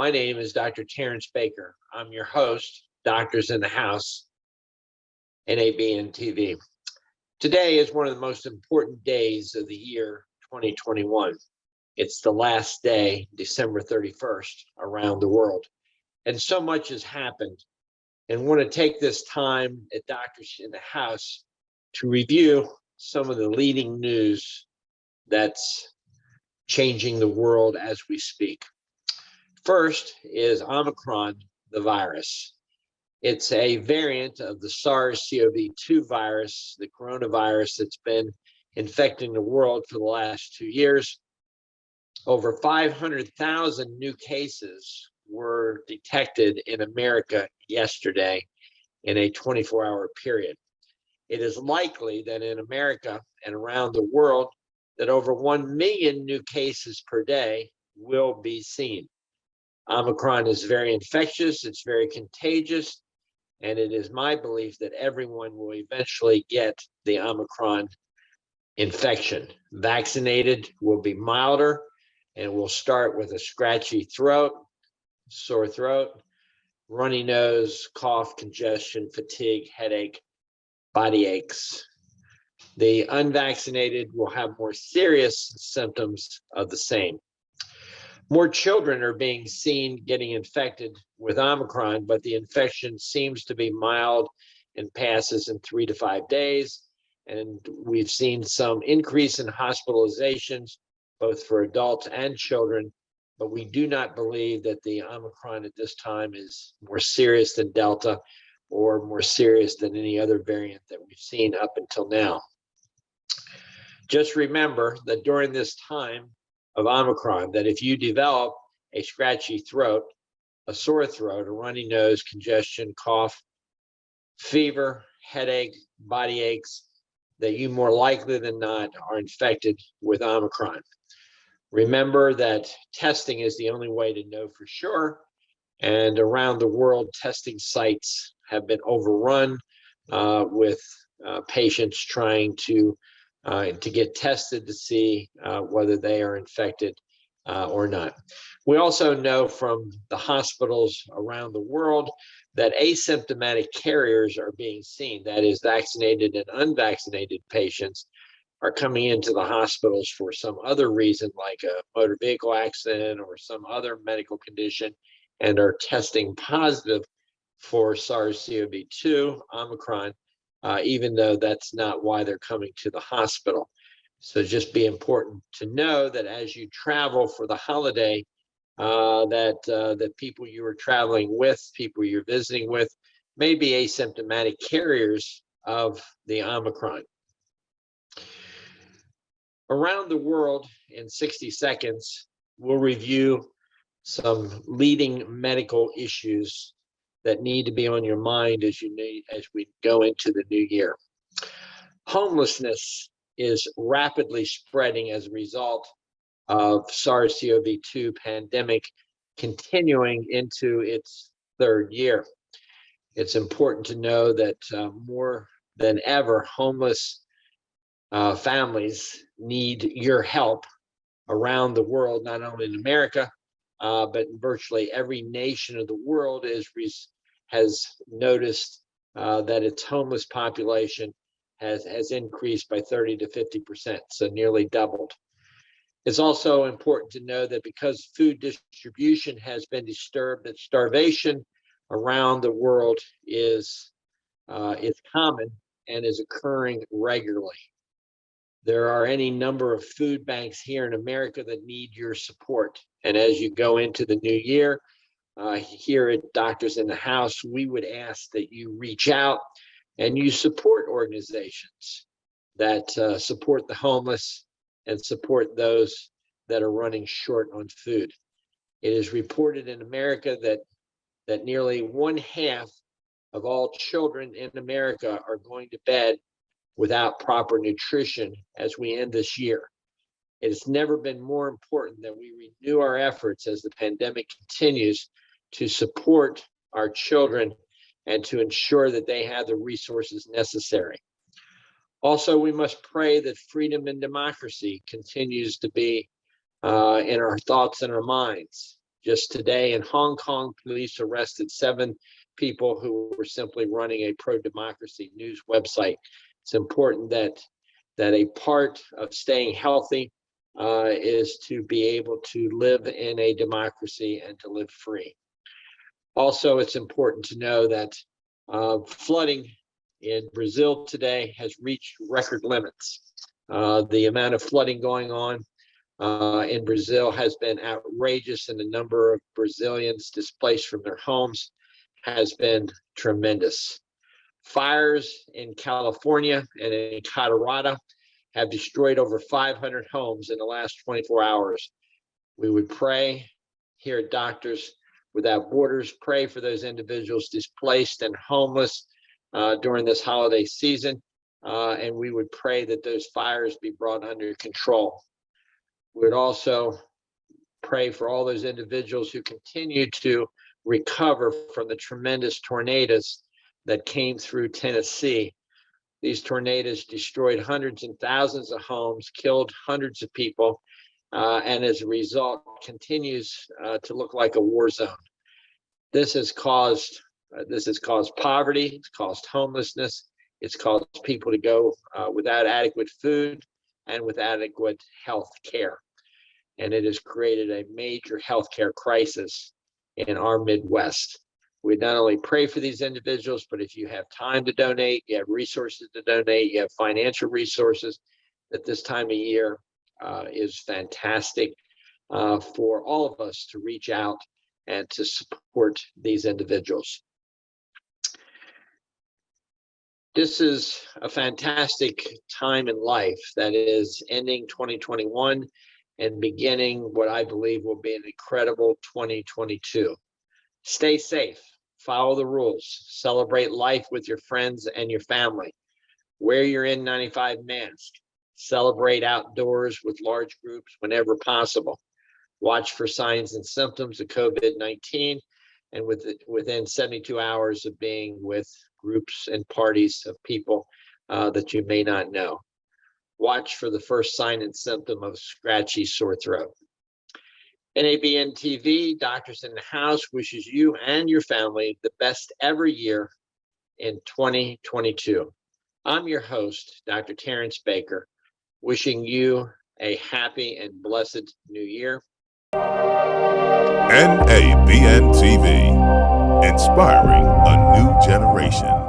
My name is Dr. Terrence Baker. I'm your host, Doctors in the House, NABNTV. Today is one of the most important days of the year 2021. It's the last day, December 31st, around the world. And so much has happened. And want to take this time at Doctors in the House to review some of the leading news that's changing the world as we speak. First is Omicron, the virus. It's a variant of the SARS-CoV-2 virus, the coronavirus that's been infecting the world for the last 2 years. Over 500,000 new cases were detected in America yesterday in a 24-hour period. It is likely that in America and around the world that over 1 million new cases per day will be seen. Omicron is very infectious, it's very contagious, and it is my belief that everyone will eventually get the Omicron infection. Vaccinated will be milder and will start with a scratchy throat, sore throat, runny nose, cough, congestion, fatigue, headache, body aches. The unvaccinated will have more serious symptoms of the same. More children are being seen getting infected with Omicron, but the infection seems to be mild and passes in 3 to 5 days. And we've seen some increase in hospitalizations, both for adults and children, but we do not believe that the Omicron at this time is more serious than Delta or more serious than any other variant that we've seen up until now. Just remember that during this time of Omicron, that if you develop a scratchy throat, a sore throat, a runny nose, congestion, cough, fever, headache, body aches, that you more likely than not are infected with Omicron. Remember that testing is the only way to know for sure, and around the world, testing sites have been overrun with patients trying to get tested to see whether they are infected or not. We also know from the hospitals around the world that asymptomatic carriers are being seen, that is, vaccinated and unvaccinated patients are coming into the hospitals for some other reason, like a motor vehicle accident or some other medical condition, and are testing positive for SARS-CoV-2, Omicron, even though that's not why they're coming to the hospital. So just be important to know that as you travel for the holiday, that people you are traveling with, people you're visiting with, may be asymptomatic carriers of the Omicron. Around the world in 60 seconds, we'll review some leading medical issues that need to be on your mind as we go into the new year. Homelessness is rapidly spreading as a result of SARS-CoV-2 pandemic continuing into its 3rd year. It's important to know that more than ever, homeless families need your help around the world, not only in America, but in virtually every nation of the world has noticed that its homeless population has increased by 30 to 50%, so nearly doubled. It's also important to know that because food distribution has been disturbed, that starvation around the world is common and is occurring regularly. There are any number of food banks here in America that need your support. And as you go into the new year, here at Doctors in the House, we would ask that you reach out and you support organizations that support the homeless and support those that are running short on food. It is reported in America that nearly 1/2 of all children in America are going to bed without proper nutrition as we end this year. It has never been more important that we renew our efforts as the pandemic continues to support our children and to ensure that they have the resources necessary. Also, we must pray that freedom and democracy continues to be in our thoughts and our minds. Just today in Hong Kong, police arrested 7 people who were simply running a pro-democracy news website. It's important that a part of staying healthy is to be able to live in a democracy and to live free. Also, it's important to know that flooding in Brazil today has reached record limits. The amount of flooding going on in Brazil has been outrageous, and the number of Brazilians displaced from their homes has been tremendous. Fires in California and in Colorado have destroyed over 500 homes in the last 24 hours. We would pray here at Doctors Without Borders, pray for those individuals displaced and homeless during this holiday season, and we would pray that those fires be brought under control. We would also pray for all those individuals who continue to recover from the tremendous tornadoes that came through Tennessee. These tornadoes destroyed hundreds and thousands of homes, killed hundreds of people, and as a result, continues to look like a war zone. This has caused poverty. It's caused homelessness. It's caused people to go without adequate food and with adequate health care, and it has created a major healthcare crisis in our Midwest. We not only pray for these individuals, but if you have time to donate, you have resources to donate, you have financial resources, at this time of year is fantastic for all of us to reach out and to support these individuals. This is a fantastic time in life that is ending 2021 and beginning what I believe will be an incredible 2022. Stay safe, follow the rules, celebrate life with your friends and your family, wear your N95 mask, celebrate outdoors with large groups whenever possible, watch for signs and symptoms of COVID-19, and within 72 hours of being with groups and parties of people that you may not know. Watch for the first sign and symptom of scratchy sore throat. NABNTV, Doctors in the House, wishes you and your family the best ever year in 2022. I'm your host, Dr. Terrence Baker, wishing you a happy and blessed new year. NABNTV, inspiring a new generation.